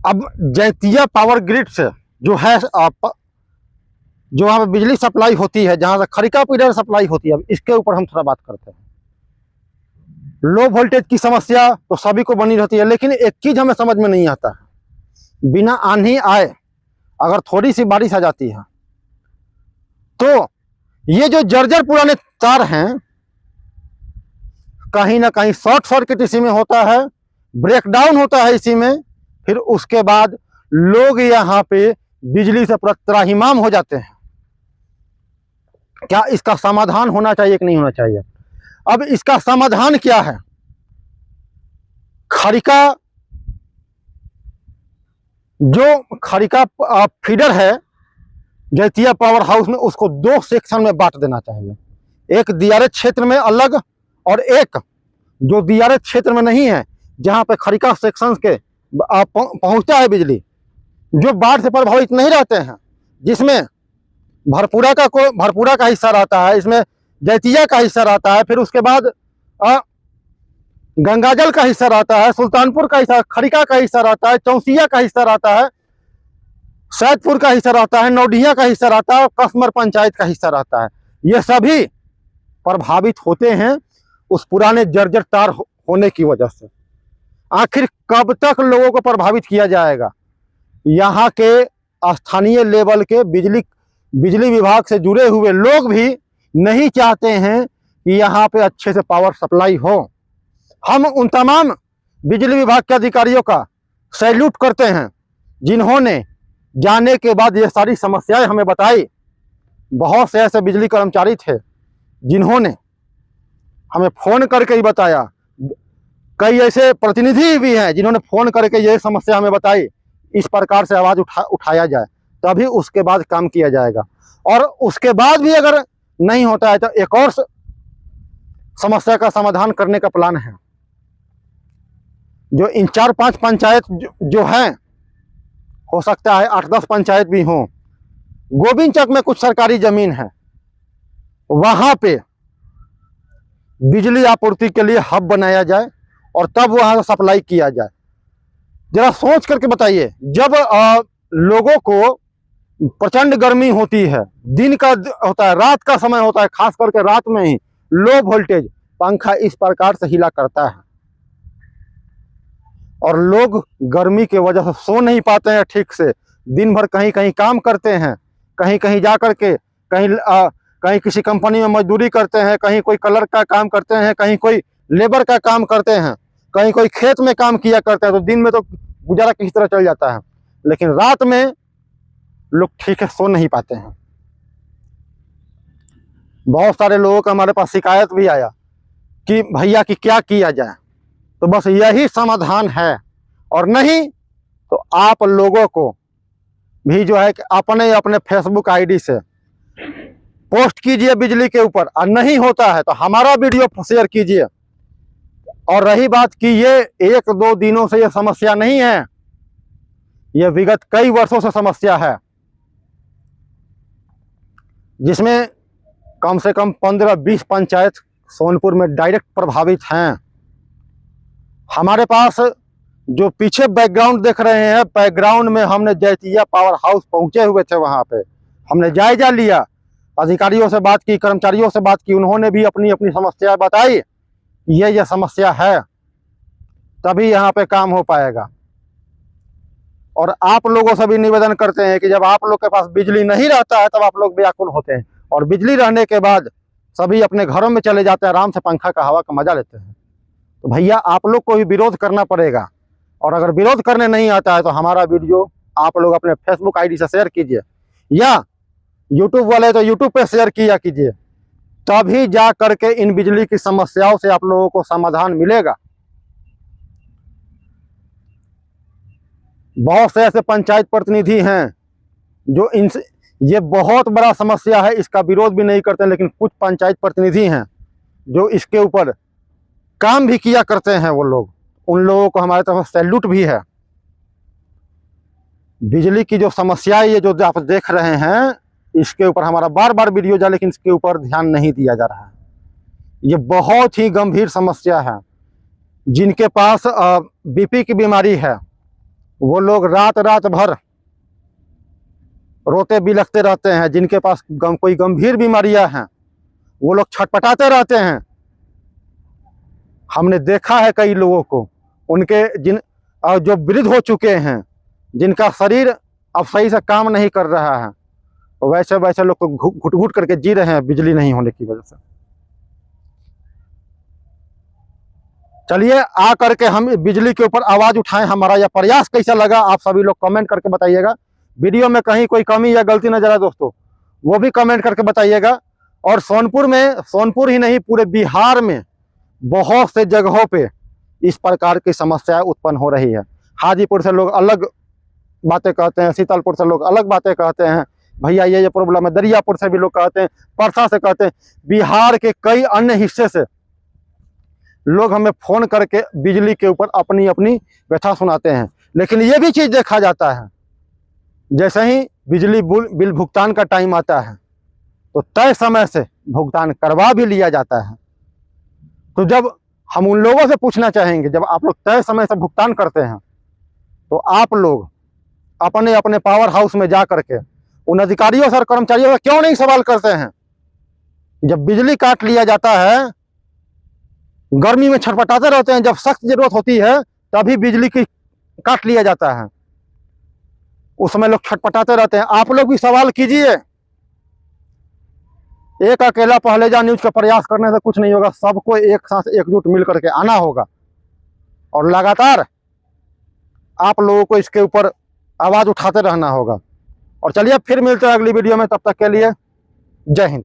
अब Jaitiya power grid से जो है जो वहाँ पे बिजली सप्लाई होती है, जहाँ से खरिका फीडर सप्लाई होती है, अब इसके ऊपर हम थोड़ा बात करते हैं। लो वोल्टेज की समस्या तो सभी को बनी रहती है, लेकिन एक चीज हमें समझ में नहीं आता है, बिना आंधी आए अगर थोड़ी सी बारिश आ जाती है तो ये जो जर्जर पुराने तार हैं, कहीं ना कहीं शॉर्ट सर्किट इसी में होता है, ब्रेकडाउन होता है इसी में, फिर उसके बाद लोग यहाँ पे बिजली से पूरा त्राहिमाम हो जाते हैं। क्या इसका समाधान होना चाहिए कि नहीं होना चाहिए? अब इसका समाधान क्या है? खरिका फीडर है जैतिया पावर हाउस में, उसको 2 सेक्शन में बांट देना चाहिए। एक दियारे क्षेत्र में अलग, और एक जो दियारे क्षेत्र में नहीं है, जहां पे खरिका सेक्शन के पहुंचता है बिजली, जो बाढ़ से प्रभावित नहीं रहते हैं, जिसमें भरपूरा का हिस्सा रहता है, इसमें जैतिया का हिस्सा रहता है, फिर उसके बाद गंगाजल का हिस्सा रहता है, सुल्तानपुर का हिस्सा, खरिका का हिस्सा रहता है, चौसिया का हिस्सा रहता है, सैदपुर का हिस्सा रहता है, नौडिया का हिस्सा रहता है, कसमर पंचायत का हिस्सा रहता है। ये सभी प्रभावित होते हैं उस पुराने जर्जर तार होने की वजह से। आखिर कब तक लोगों को प्रभावित किया जाएगा? यहाँ के स्थानीय लेवल के बिजली विभाग से जुड़े हुए लोग भी नहीं चाहते हैं कि यहाँ पे अच्छे से पावर सप्लाई हो। हम उन तमाम बिजली विभाग के अधिकारियों का सैल्यूट करते हैं जिन्होंने जाने के बाद ये सारी समस्याएं हमें बताई। बहुत से ऐसे बिजली कर्मचारी थे जिन्होंने हमें फोन करके ही बताया, कई ऐसे प्रतिनिधि भी हैं जिन्होंने फोन करके ये समस्या हमें बताई, इस प्रकार से आवाज उठाया जाए, तभी उसके बाद काम किया जाएगा। और उसके बाद भी अगर नहीं होता है तो एक और समस्या का समाधान करने का प्लान है। जो इन 4-5 पंचायत जो हैं, हो सकता है 8-10 पंचायत भी हों, गोविंद चक में कुछ सरकारी जमीन है, वहां पे बिजली आपूर्ति के लिए हब बनाया जाए और तब वहां सप्लाई किया जाए। जरा सोच करके बताइए, जब लोगों को प्रचंड गर्मी होती है, दिन का होता है, रात का समय होता है, खास करके रात में ही लो वोल्टेज पंखा इस प्रकार से हिला करता है और लोग गर्मी की वजह से सो नहीं पाते हैं ठीक से। दिन भर कहीं कहीं काम करते हैं, कहीं कहीं जा करके कहीं किसी कंपनी में मजदूरी करते हैं, कहीं कोई कलर का काम करते हैं, कहीं कोई लेबर का काम करते हैं, कहीं कोई खेत में काम किया करते हैं। तो दिन में तो गुजारा किसी तरह चल जाता है, लेकिन रात में लोग ठीक है सो नहीं पाते हैं। बहुत सारे लोगों का हमारे पास शिकायत भी आया कि भैया कि क्या किया जाए, तो बस यही समाधान है। और नहीं तो आप लोगों को भी जो है कि अपने फेसबुक आईडी से पोस्ट कीजिए बिजली के ऊपर, और नहीं होता है तो हमारा वीडियो शेयर कीजिए। और रही बात कि ये 1-2 दिनों से ये समस्या नहीं है, ये विगत कई वर्षों से समस्या है, जिसमें कम से कम 15-20 पंचायत सोनपुर में डायरेक्ट प्रभावित हैं। हमारे पास जो पीछे बैकग्राउंड देख रहे हैं, बैकग्राउंड में हमने जैतिया पावर हाउस पहुंचे हुए थे, वहां पे हमने जायजा लिया, अधिकारियों से बात की, कर्मचारियों से बात की, उन्होंने भी अपनी अपनी समस्या बताई, ये समस्या है, तभी यहाँ पे काम हो पाएगा। और आप लोगों से भी निवेदन करते हैं कि जब आप लोग के पास बिजली नहीं रहता है तब आप लोग व्याकुल होते हैं, और बिजली रहने के बाद सभी अपने घरों में चले जाते हैं, आराम से पंखा का हवा का मजा लेते हैं। तो भैया आप लोग को भी विरोध करना पड़ेगा, और अगर विरोध करने नहीं आता है तो हमारा वीडियो आप लोग अपने फेसबुक आईडी से शेयर कीजिए, या यूट्यूब वाले तो यूट्यूब पे शेयर किया कीजिए, तभी जा करके इन बिजली की समस्याओं से आप लोगों को समाधान मिलेगा। बहुत से ऐसे पंचायत प्रतिनिधि हैं जो ये बहुत बड़ा समस्या है, इसका विरोध भी नहीं करते, लेकिन कुछ पंचायत प्रतिनिधि हैं जो इसके ऊपर काम भी किया करते हैं। वो लोग, उन लोगों को हमारे तरफ सैल्यूट भी है। बिजली की जो समस्या ये जो आप देख रहे हैं, इसके ऊपर हमारा बार बार वीडियो जा, लेकिन इसके ऊपर ध्यान नहीं दिया जा रहा है। ये बहुत ही गंभीर समस्या है। जिनके पास बीपी की बीमारी है वो लोग रात रात भर रोते बिलखते रहते हैं। जिनके पास कोई गंभीर बीमारियां हैं वो लोग छटपटाते रहते हैं। हमने देखा है कई लोगों को, उनके जो वृद्ध हो चुके हैं, जिनका शरीर अब सही से काम नहीं कर रहा है, वैसे वैसे लोग को घुट घुट करके जी रहे हैं बिजली नहीं होने की वजह से। चलिए आ करके हम बिजली के ऊपर आवाज उठाएं। हमारा यह प्रयास कैसा लगा आप सभी लोग कमेंट करके बताइएगा। वीडियो में कहीं कोई कमी या गलती नजर आए दोस्तों, वो भी कमेंट करके बताइएगा। और सोनपुर ही नहीं, पूरे बिहार में बहुत से जगहों पे इस प्रकार की समस्याएं उत्पन्न हो रही है। हाजीपुर से लोग अलग बातें कहते हैं, शीतलपुर से लोग अलग बातें कहते हैं, भैया ये प्रॉब्लम है। दरियापुर से भी लोग कहते हैं, परसा से कहते हैं, बिहार के कई अन्य हिस्से से लोग हमें फोन करके बिजली के ऊपर अपनी अपनी व्यथा सुनाते हैं। लेकिन ये भी चीज देखा जाता है, जैसे ही बिजली बिल भुगतान का टाइम आता है तो तय समय से भुगतान करवा भी लिया जाता है। तो जब हम उन लोगों से पूछना चाहेंगे, जब आप लोग तय समय से भुगतान करते हैं तो आप लोग अपने अपने पावर हाउस में जा करके उन अधिकारियों से और कर्मचारियों से क्यों नहीं सवाल करते हैं? जब बिजली काट लिया जाता है, गर्मी में छटपटाते रहते हैं, जब सख्त जरूरत होती है तभी बिजली की काट लिया जाता है, उस समय लोग छटपटाते रहते हैं। आप लोग भी सवाल कीजिए। एक अकेला पहलेजा न्यूज का प्रयास करने से कुछ नहीं होगा, सबको एक साथ एकजुट मिल करके आना होगा और लगातार आप लोगों को इसके ऊपर आवाज उठाते रहना होगा। और चलिए फिर मिलते हैं अगली वीडियो में, तब तक के लिए जय हिंद।